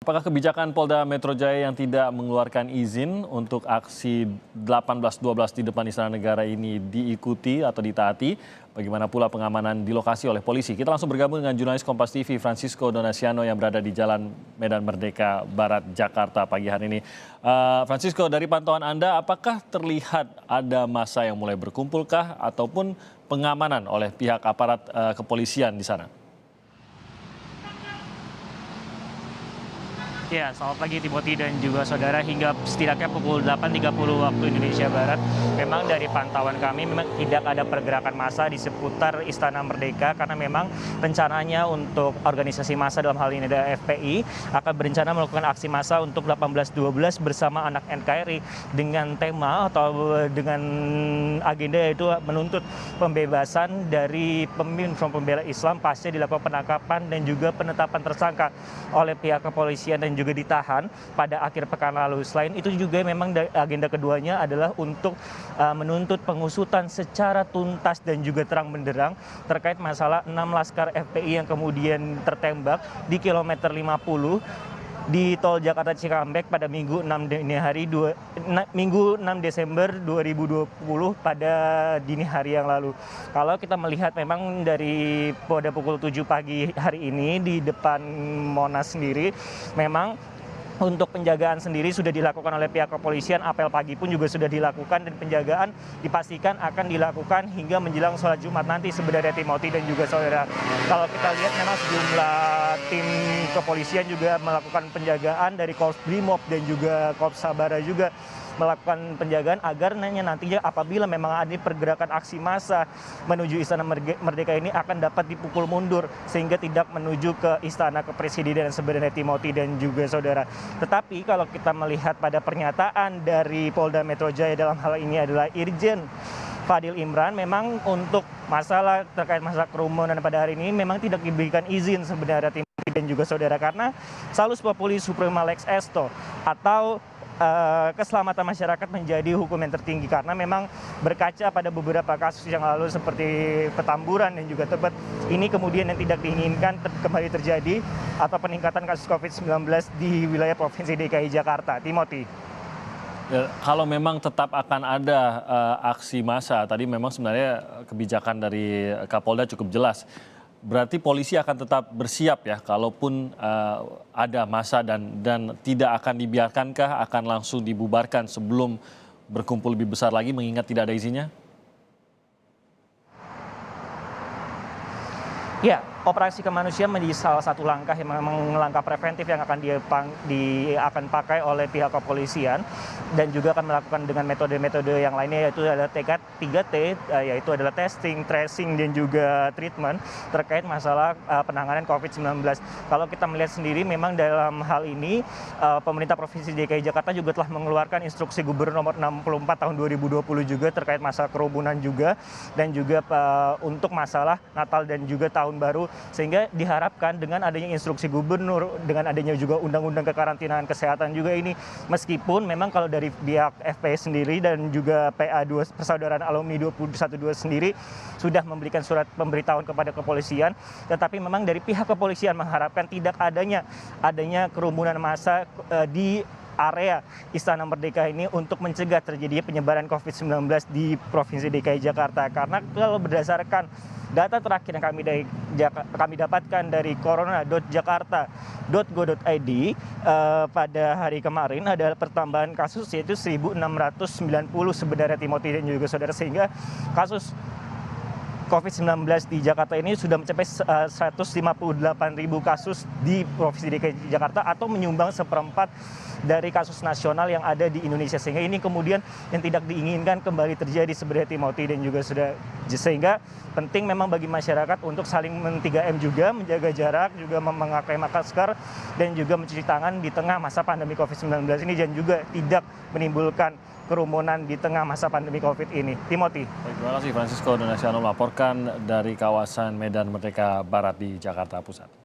Apakah kebijakan Polda Metro Jaya yang tidak mengeluarkan izin untuk aksi 18.12 di depan Istana Negara ini diikuti atau ditaati? Bagaimana pula pengamanan di lokasi oleh polisi? Kita langsung bergabung dengan jurnalis Kompas TV Francisco Donasiano yang berada di Jalan Medan Merdeka Barat, Jakarta pagi hari ini. Francisco, dari pantauan Anda, apakah terlihat ada massa yang mulai berkumpulkah ataupun pengamanan oleh pihak aparat kepolisian di sana? Ya, selamat pagi Timothy dan juga saudara. Hingga setidaknya pukul 8.30 waktu Indonesia Barat, memang dari pantauan kami memang tidak ada pergerakan massa di seputar Istana Merdeka karena memang rencananya untuk organisasi massa dalam hal ini ada FPI akan berencana melakukan aksi massa untuk 18.12 bersama anak NKRI dengan tema atau dengan agenda yaitu menuntut pembebasan dari pemimpin Front Pembela Islam pasca dilakukan penangkapan dan juga penetapan tersangka oleh pihak kepolisian dan juga ditahan pada akhir pekan lalu. Selain itu juga memang agenda keduanya adalah untuk menuntut pengusutan secara tuntas dan juga terang benderang terkait masalah 6 laskar FPI yang kemudian tertembak di kilometer 50 di tol Jakarta Cikampek pada Minggu 6 Desember 2020 pada dini hari yang lalu. Kalau kita melihat memang dari pada pukul 7 pagi hari ini di depan Monas sendiri memang untuk penjagaan sendiri sudah dilakukan oleh pihak kepolisian, apel pagi pun juga sudah dilakukan dan penjagaan dipastikan akan dilakukan hingga menjelang sholat Jumat nanti sebenarnya Timothy dan juga saudara. Kalau kita lihat memang sejumlah tim kepolisian juga melakukan penjagaan dari Korps Brimob dan juga Korps Sabara juga melakukan penjagaan agar nantinya apabila memang ada pergerakan aksi massa menuju Istana Merdeka ini akan dapat dipukul mundur sehingga tidak menuju ke Istana Kepresidenan sebenarnya Timothy dan juga saudara. Tetapi kalau kita melihat pada pernyataan dari Polda Metro Jaya dalam hal ini adalah Irjen Fadil Imran, memang untuk masalah terkait masalah kerumunan pada hari ini memang tidak diberikan izin sebenarnya Timothy dan juga saudara karena Salus Populi Suprema Lex Esto atau keselamatan masyarakat menjadi hukum yang tertinggi karena memang berkaca pada beberapa kasus yang lalu seperti Petamburan dan juga Tebet ini kemudian yang tidak diinginkan kembali terjadi atau peningkatan kasus COVID-19 di wilayah Provinsi DKI Jakarta. Timothy. Ya, kalau memang tetap akan ada aksi massa, tadi memang sebenarnya kebijakan dari Kapolda cukup jelas. Berarti polisi akan tetap bersiap ya, kalaupun ada massa dan tidak akan dibiarkankah akan langsung dibubarkan sebelum berkumpul lebih besar lagi mengingat tidak ada izinnya? Ya, operasi kemanusiaan menjadi salah satu langkah yang memang langkah preventif yang akan akan pakai oleh pihak kepolisian dan juga akan melakukan dengan metode-metode yang lainnya yaitu adalah 3T yaitu adalah testing, tracing dan juga treatment terkait masalah penanganan COVID-19. Kalau kita melihat sendiri memang dalam hal ini pemerintah Provinsi DKI Jakarta juga telah mengeluarkan instruksi Gubernur nomor 64 tahun 2020 juga terkait masalah kerumunan juga dan juga untuk masalah Natal dan juga Tahun Baru sehingga diharapkan dengan adanya instruksi gubernur dengan adanya juga undang-undang kekarantinaan kesehatan juga ini meskipun memang kalau dari pihak FPI sendiri dan juga PA2 Persaudaraan Alumni 212 sendiri sudah memberikan surat pemberitahuan kepada kepolisian tetapi memang dari pihak kepolisian mengharapkan tidak adanya kerumunan massa di area Istana Merdeka ini untuk mencegah terjadinya penyebaran COVID-19 di Provinsi DKI Jakarta karena kalau berdasarkan data terakhir yang kami dapatkan dari corona.jakarta.go.id pada hari kemarin ada pertambahan kasus yaitu 1.690 sebenarnya Timothy dan juga saudara sehingga kasus COVID-19 di Jakarta ini sudah mencapai 158.000 kasus di Provinsi DKI Jakarta atau menyumbang seperempat dari kasus nasional yang ada di Indonesia sehingga ini kemudian yang tidak diinginkan kembali terjadi sebenarnya Timothy dan juga sudah sehingga penting memang bagi masyarakat untuk saling 3M juga menjaga jarak juga memakai masker dan juga mencuci tangan di tengah masa pandemi COVID-19 ini dan juga tidak menimbulkan kerumunan di tengah masa pandemi COVID ini. Timothy. Baik, terima kasih Francisco Donasiano melaporkan dari kawasan Medan Merdeka Barat di Jakarta Pusat.